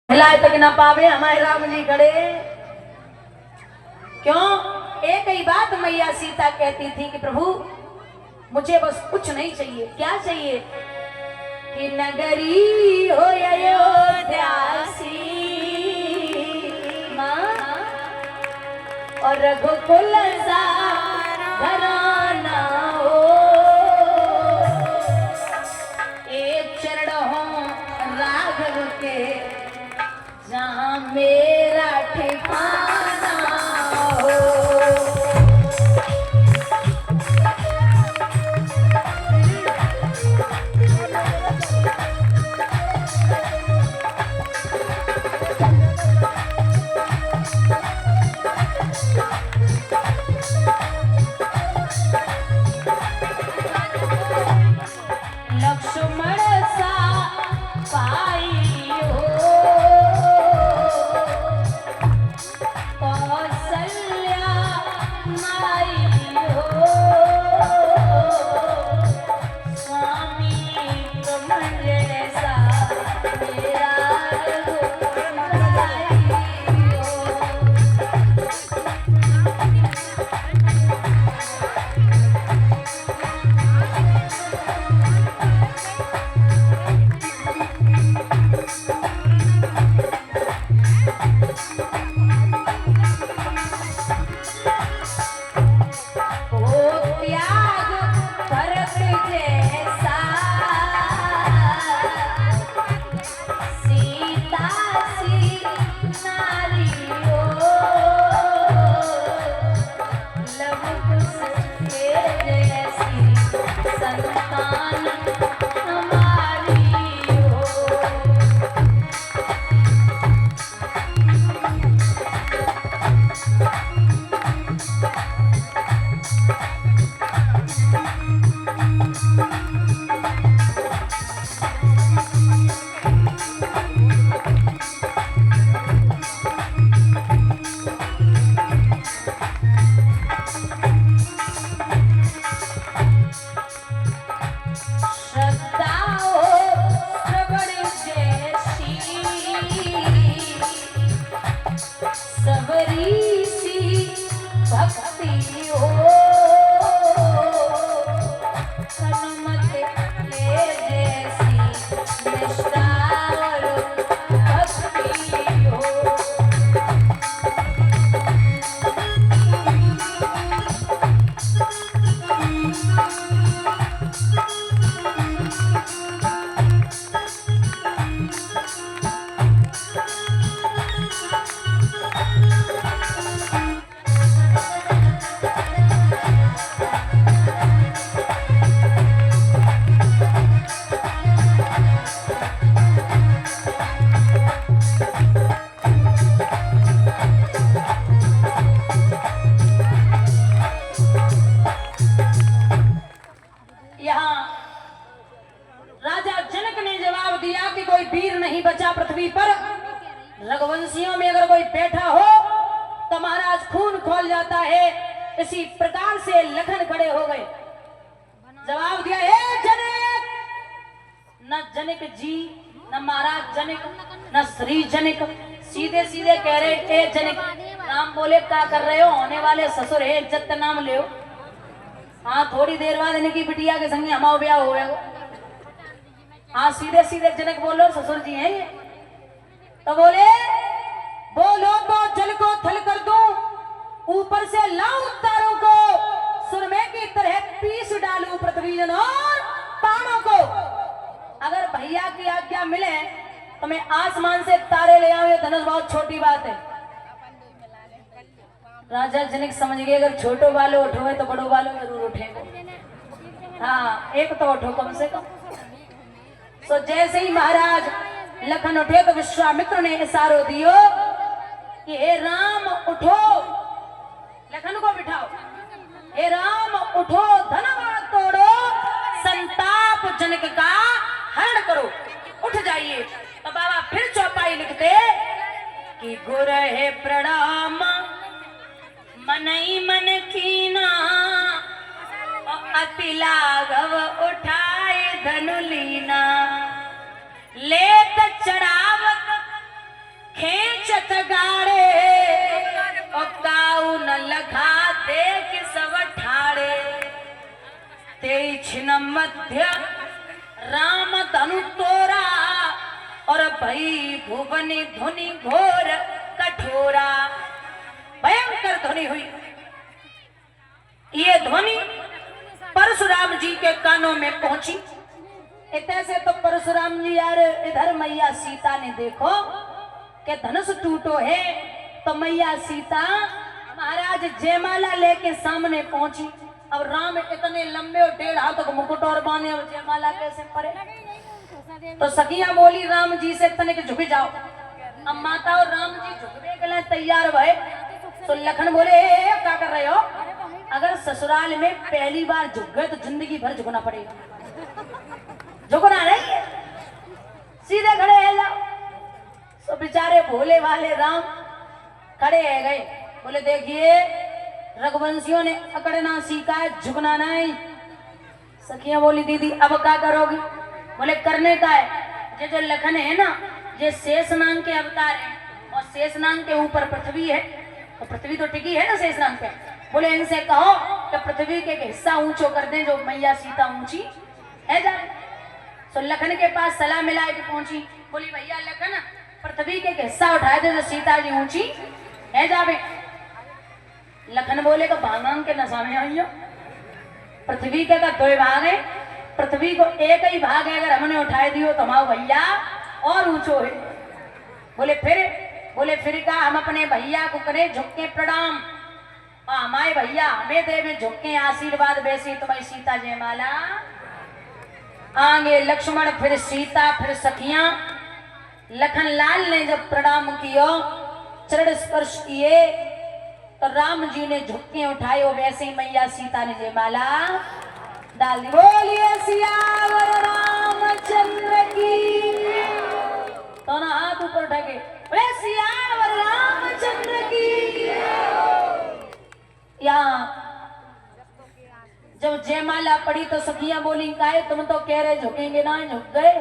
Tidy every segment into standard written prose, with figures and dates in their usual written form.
हिलाए तक ना पावे हमारे राम जी खड़े। क्यों? एक ही बात मैया सीता कहती थी कि प्रभु मुझे बस कुछ नहीं चाहिए। क्या चाहिए? कि नगरी हो अयोध्यासी मां और रघुकुल सा घराना हो, एक चरण हो राघव के जहाँ मेरा ठिकाना हो। लक्ष्मण सा पाई हो, कौशल्या माई हो, स्वामी कमल जैसा मेरा रघुकुल हो। पृथ्वी पर रघुवंशियों में अगर कोई बैठा हो तो महाराज खून खोल जाता है। इसी प्रकार से लखन खड़े हो गए, जवाब दिया, हे जनक। न जनक जी, न महाराज जनक, न श्री जनक, सीधे सीधे कह रहे, ए जनक। राम बोले, क्या कर रहे हो? होने वाले ससुर है, इज्जत नाम ले। हाँ, थोड़ी देर बाद इनकी बिटिया के संगे हमारा ब्याह होगा। हाँ, सीधे सीधे जनक बोलो, ससुर जी हैं ये। तो बोले, बोलो तो जल को थल कर दूं, ऊपर से लाऊं तारों को, सुरमे की तरह पीस डालूं पृथ्वी और पहाड़ों को। अगर भैया की आज्ञा मिले तो मैं आसमान से तारे ले आऊं। धनुष बहुत छोटी बात है। राजा जनक समझ गए, अगर छोटो वाले उठो तो बड़ो वाले जरूर उठेंगे। हाँ, एक तो उठो कम से कम। तो जैसे ही महाराज लखन उठे तो विश्वामित्र ने इशारो दियो कि हे राम उठो, लखन को बिठाओ। हे राम उठो, धनवा तोड़ो, संताप जनक का हरण करो, उठ जाइए। तो बाबा फिर चौपाई लिखते कि गुर है प्रणाम मनई मन कीना, अति लाघव उठाए धनु लीना, लेत चढ़ावत छिन मध्य राम धनु तोरा और भई भुवनी धुनि घोर कठोरा। भयंकर ध्वनि हुई। ये ध्वनि परशुराम जी के कानों में पहुंची। इतने से तो परशुराम जी यार इधर मैया सीता ने देखो कि धनुष टूटो है, तो मैया सीता महाराज जयमाला लेके सामने पहुंची। अब राम इतने लंबे और 1.5 हाथ तक मुकुट और बांधे और जयमाला कैसे पड़े। तो सखिया बोली राम जी से तनिक झुक जाओ। अब माता और राम जी झुकने के लिए तैयार भय। तो लखन बोले क्या कर रहे हो? अगर ससुराल में पहली बार झुक गए तो जिंदगी भर झुकना पड़ेगा। झुकना नहीं है, सीधे खड़े है जाओ। तो बेचारे भोले वाले राम खड़े है गए। बोले देखिए रघुवंशियों ने अकड़ना सीखा है, झुकना नहीं। सखियां बोली दीदी अब क्या करोगी? बोले करने का है। ये जो लखन है ना, ये शेषनाग के अवतार है और शेषनाग के ऊपर पृथ्वी है, तो पृथ्वी तो टिकी है ना शेषनाग पे। बोले इनसे कहो कि पृथ्वी के हिस्सा ऊंचो कर दें जो मैया सीता ऊंची है जा। तो लखन के पास सलाह मिला के पहुंची। बोली भैया लखन पृथ्वी के हिस्सा उठाए दे जो सीता जी ऊंची है जावे। लखन बोले का भांगांग के नशा में आई हो। पृथ्वी के का 2 भाग है, पृथ्वी को एक ही भाग है, अगर हमने उठाए दियो तो हमारा भैया और ऊंचो है। बोले फिर का हम अपने भैया को करें झुक के प्रणाम और हमारे भैया हमें देवे झुक के आशीर्वाद। वैसे तुम्हारी सीता जयमाला आगे लक्ष्मण फिर सीता फिर सखियां। लखन लाल ने जब प्रणाम किया चरण स्पर्श किए तो राम जी ने झुक्के उठाए और वैसे ही मैया सीता ने जयमाला डाल दी। बोलिए सियावर रामचंद्र की। तो ना हाथ ऊपर उठाके बोले सियावर रामचंद्र की। यहाँ जब जयमाला पड़ी तो सखियां बोली काहे तुम तो कह रहे झुकेंगे ना, झुक गए।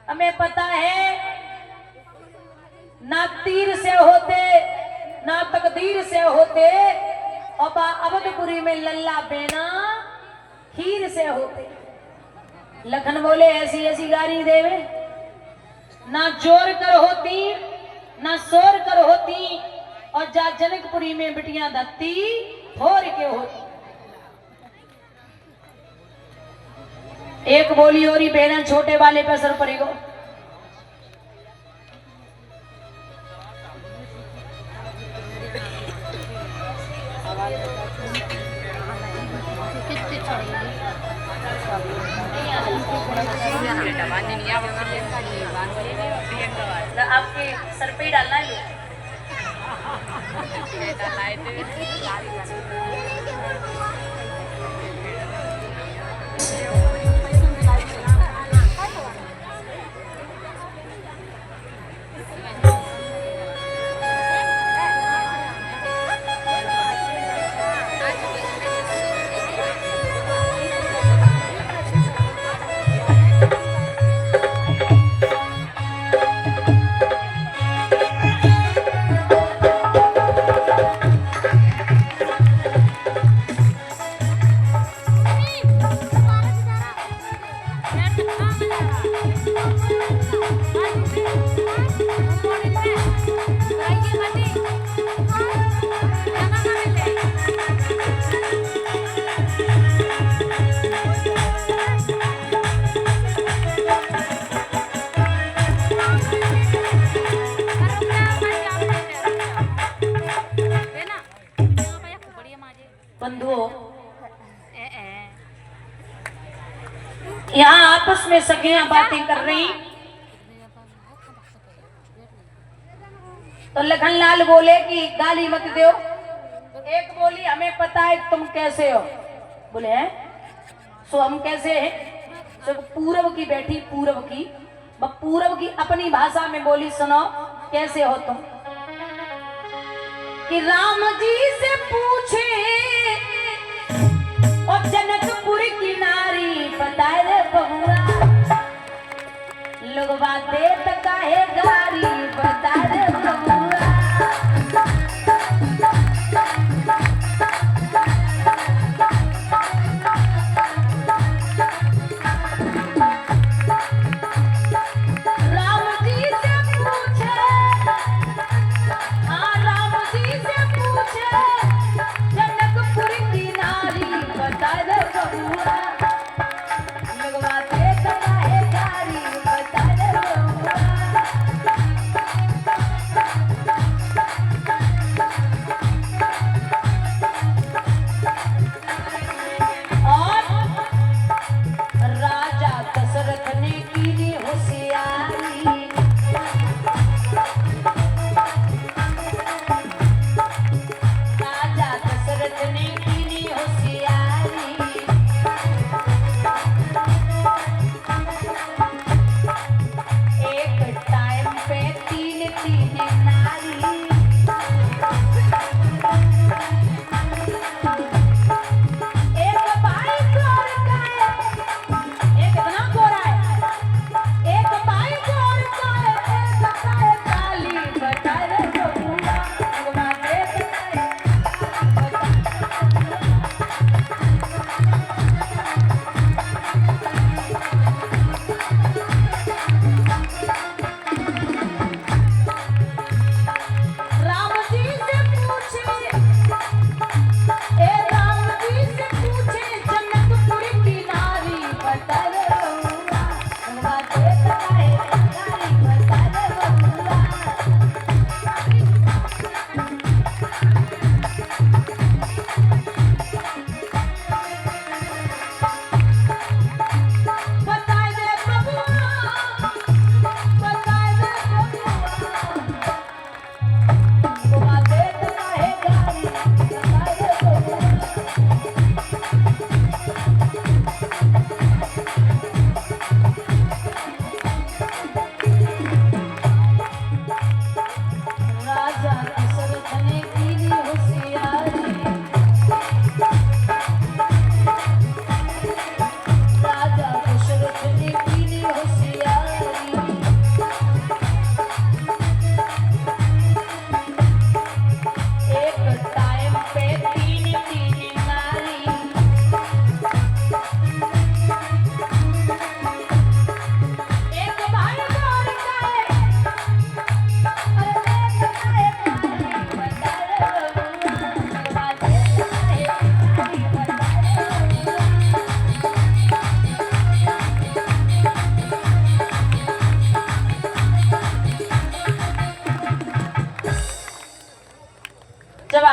हमें पता है ना तीर से होते ना तकदीर से होते और अवधपुरी में लल्ला बेना हीर से होते। लखन बोले ऐसी ऐसी गारी देवे ना जोर कर होती ना शोर कर होती और जा जनकपुरी में बिटियां धत्ती फोर के होती। एक बोली और ही बेना छोटे वाले पे असर पड़ेगा। आपके सर पे ही डालना है। बंधुओं यहाँ आपस में सखियां बातें कर रही तो लखनलाल बोले कि गाली मत दो। एक बोली हमें पता है तुम कैसे हो। बोले हैं सो हम कैसे हैं? तो पूरब की बैठी पूरब की अपनी भाषा में बोली सुनो कैसे हो तुम। कि राम जी से पूछे और जनकपुर की नारी बताए रे बहुआ लोग बातें तो काहे गारी बताए रे बहुआ।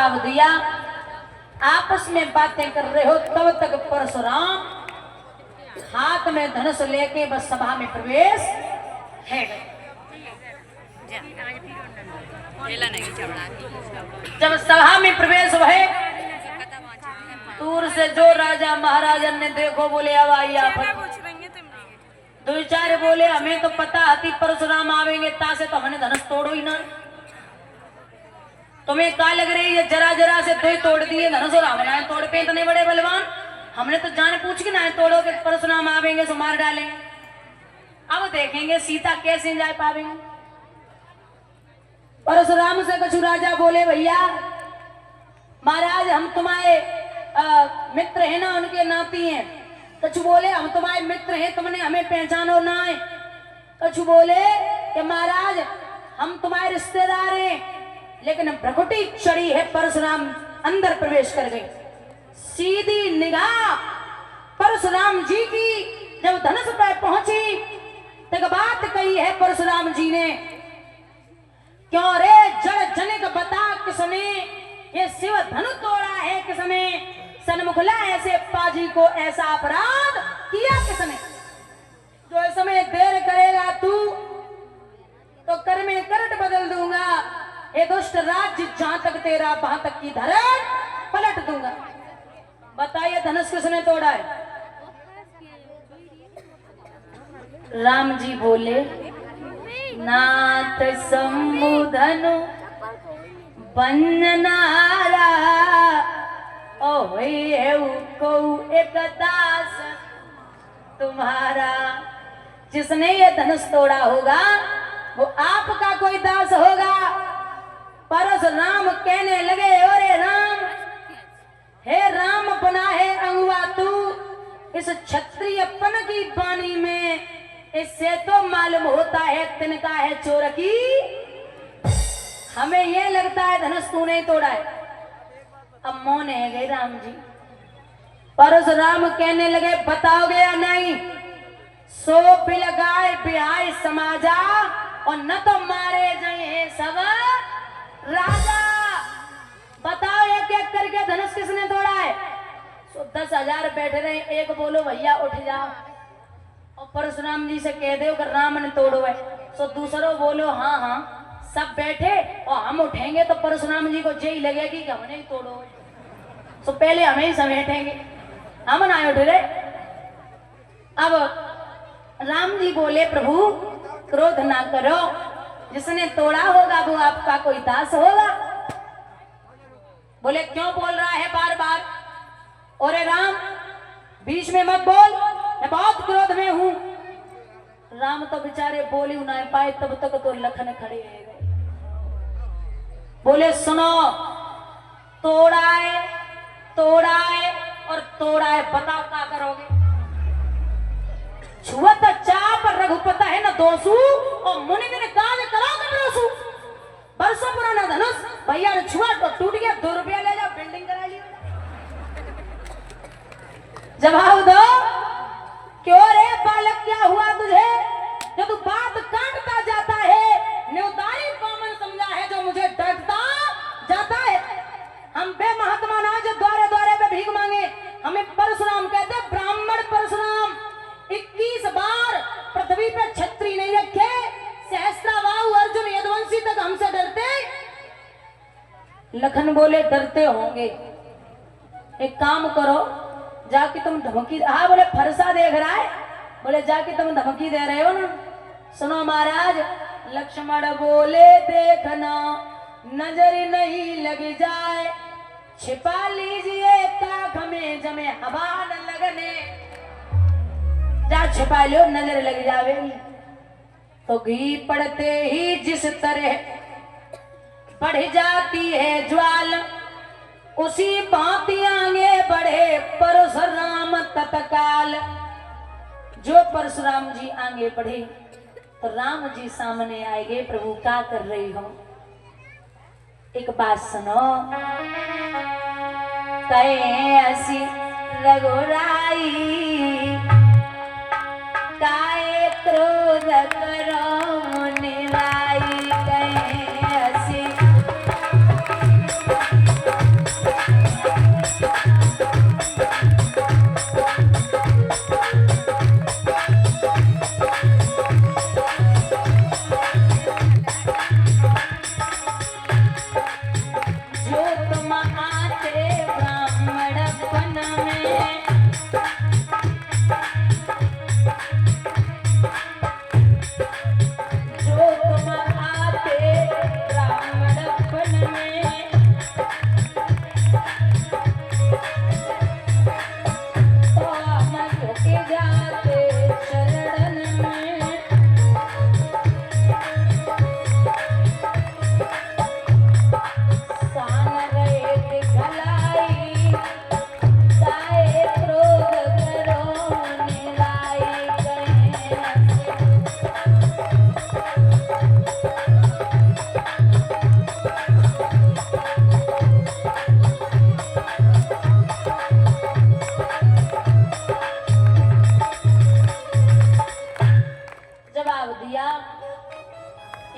जवाब दिया, आपस में बातें कर रहे हो तब तक परशुराम हाथ में धनुष लेके बस सभा में प्रवेश है गए। जब सभा में प्रवेश हुए, दूर से जो राजा महाराजन ने देखो बोले अब आई आफत। दो चार बोले हमें तो पता हती परशुराम आवेंगे, तासे तो हमने धनुष तोड़ो ही ना। तुम्हें क्या लग रही है, जरा जरा से दो तोड़ दिए धनुष और हमने तोड़ पे इतने बड़े बलवान। हमने तो जान पूछ के ना तोड़ो कि परशुराम आवेंगे सो मार डालेंगे। अब देखेंगे सीता कैसे जा पावेंगे। परशुराम से कछु राजा बोले भैया महाराज हम तुम्हारे मित्र हैं ना, उनके नाती हैं। कछु बोले हम तुम्हारे मित्र हैं, तुमने हमें पहचानो ना है। कछु बोले कि महाराज हम तुम्हारे रिश्तेदार हैं, लेकिन भ्रकुटी चढ़ी है। परशुराम अंदर प्रवेश कर गए। सीधी निगाह परशुराम जी की जब धनुष पर पहुंची तक बात कही है परशुराम जी ने, क्यों रे जड़ जनिक बता किसने ये शिव धनु तोड़ा है, किसने सन्मुखला ऐसे पाजी को ऐसा अपराध किया किसने। जो इस समय देर करेगा तू तो कर में करट बदल दूंगा। ये दुष्ट राज्य जहां तक तेरा वहां तक की धरण पलट दूंगा। बताइए धनुष किसने तोड़ा है? राम जी बोले नाथ शंभु धनु बंजनारा ओ को एक दास तुम्हारा। जिसने ये धनुष तोड़ा होगा वो आपका कोई दास होगा। परशुराम कहने लगे ओरे राम, हे राम बना है अंगुआ तू, इस क्षत्रियपन की वाणी में इससे तो मालूम होता है तिनका है चोर की। हमें ये लगता है धनुष तू नहीं तोड़ा है। अब मौन है गए राम जी। परशुराम कहने लगे बताओगे या नहीं? सो बिलगाए बिहाय समाजा और न तो मारे जाए सब राजा। बताओ एक एक करके धनुष किसने तोड़ा है? सो 10,000 बैठे रहे, एक बोलो भैया उठ जाओ और परशुराम जी से कह दो कि राम ने तोड़ो है। सो दूसरों बोलो हाँ हाँ। सब बैठे और हम उठेंगे तो परशुराम जी को यही लगेगी कि हमने ही तोड़ो है। सो पहले हमें ही समेटेंगे, हम ना उठ रहे। अब राम जी बोले प्रभु क्रोध ना करो, जिसने तोड़ा होगा वो आपका कोई दास होगा। बोले क्यों बोल रहा है बार बार? और राम बीच में मत बोल, मैं बहुत क्रोध में हूं। राम तो बेचारे बोल ही ना पाए, तब तक तो लखन खड़े रह गए। बोले सुनो, तोड़ा है और तोड़ा है, बताओ क्या करोगे? छुअत चाप रघुपत है न दोषु और मुनि ने काज करोगे दोषु। बरसों पुराना धनुष भैया ने छुआ तो टूट गया, 2 रुपया ले जाओ बिल्डिंग करा लियो। जवाब दो, क्यों रे बालक क्या हुआ तुझे जो तू बात काटता जाता है? न्योतारी कॉमन समझा है जो मुझे डरता जाता है। हम बे महात्मा ना जो द्वारे द्वारे पे भीख मांगे, हमें परशुराम कहते। ब्राह्मण परशुराम 21 बार पृथ्वी पे छत्री नहीं रखे। सहस्त्राबाहु अर्जुन यदुवंशी तक हमसे डरते। लखन बोले डरते होंगे, एक काम करो जाके तुम धमकी। हाँ बोले फरसा देख रहा है। बोले जाके तुम धमकी दे रहे हो ना। सुनो महाराज, लक्ष्मण बोले देखना नजर नहीं लग जाए, छिपा लीजिए ताक में जमे हवा न लगने। जा छिपा लो नजर लग जावेगी। तो घी पड़ते ही जिस तरह बढ़ जाती है ज्वाल, उसी भांति आगे बढ़े परशुराम तत्काल। जो परशुराम जी आगे बढ़े तो राम जी सामने आएंगे। प्रभु क्या कर रही हो? एक बात सुनो, कैसी रघुराई काय क्रोध करो निराई, कैसी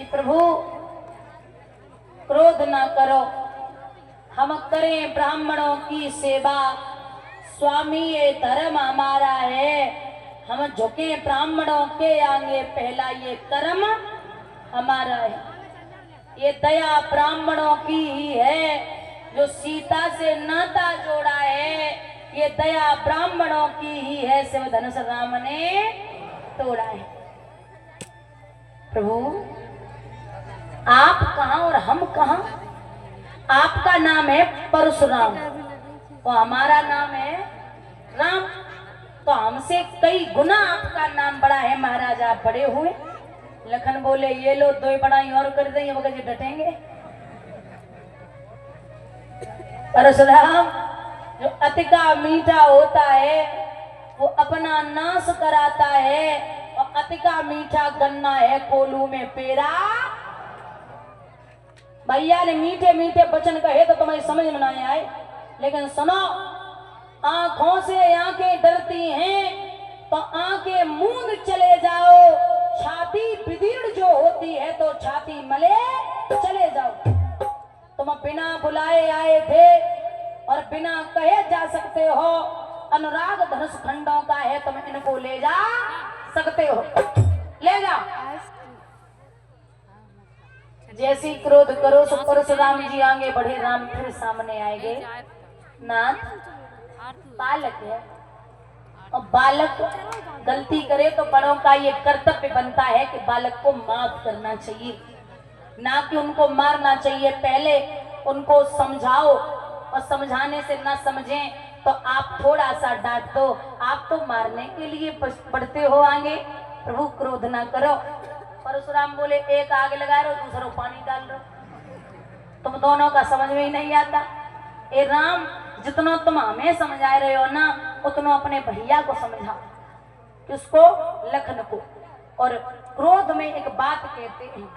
कि प्रभु क्रोध ना करो, हम करें ब्राह्मणों की सेवा, स्वामी ये धर्म हमारा है, हम झुके ब्राह्मणों के आगे, पहला ये कर्म हमारा है। ये दया ब्राह्मणों की ही है, जो सीता से नाता जोड़ा है, ये दया ब्राह्मणों की ही है, शिव धनुष राम ने तोड़ा है। प्रभु आप कहाँ और हम कहाँ? आपका नाम है परशुराम और हमारा नाम है राम, तो हमसे कई गुना आपका नाम बड़ा है महाराज, आप बड़े हुए। लखन बोले ये लो दो बड़ाई और कर देंगे मगर ये डटेंगे। परशुराम जो अति का मीठा होता है वो अपना नाश कराता है, और अति का मीठा गन्ना है कोलू में पेरा। भैया ने मीठे मीठे वचन कहे तो तुम्हें समझ में ना आए, लेकिन सुनो, आंखों से आंखें डरती हैं तो आंखें मूंद चले जाओ, छाती विदीर्ण जो होती है तो छाती मले चले जाओ। तुम बिना बुलाए आए थे और बिना कहे जा सकते हो, अनुराग धनुष खंडों का है, तुम इनको ले जा सकते हो, ले जाओ। जैसी क्रोध करो सो परशुराम जी आगे बढ़े, राम फिर सामने आएंगे। नाथ बालक है और बालक गलती करे तो बड़ों का ये कर्तव्य बनता है कि बालक को माफ करना चाहिए, ना कि उनको मारना चाहिए। पहले उनको समझाओ और समझाने से ना समझें तो आप थोड़ा सा डांट दो, आप तो मारने के लिए पढ़ते हो आगे। प्रभु क्रोध ना करो। परशुराम बोले एक आग लगा रहे हो, दूसरा पानी डाल रहे हो, तुम दोनों का समझ में ही नहीं आता। ए राम, जितना तुम हमें समझा रहे हो ना, उतना अपने भैया को समझाओ, किसको? लखन को। और क्रोध में एक बात कहते हैं,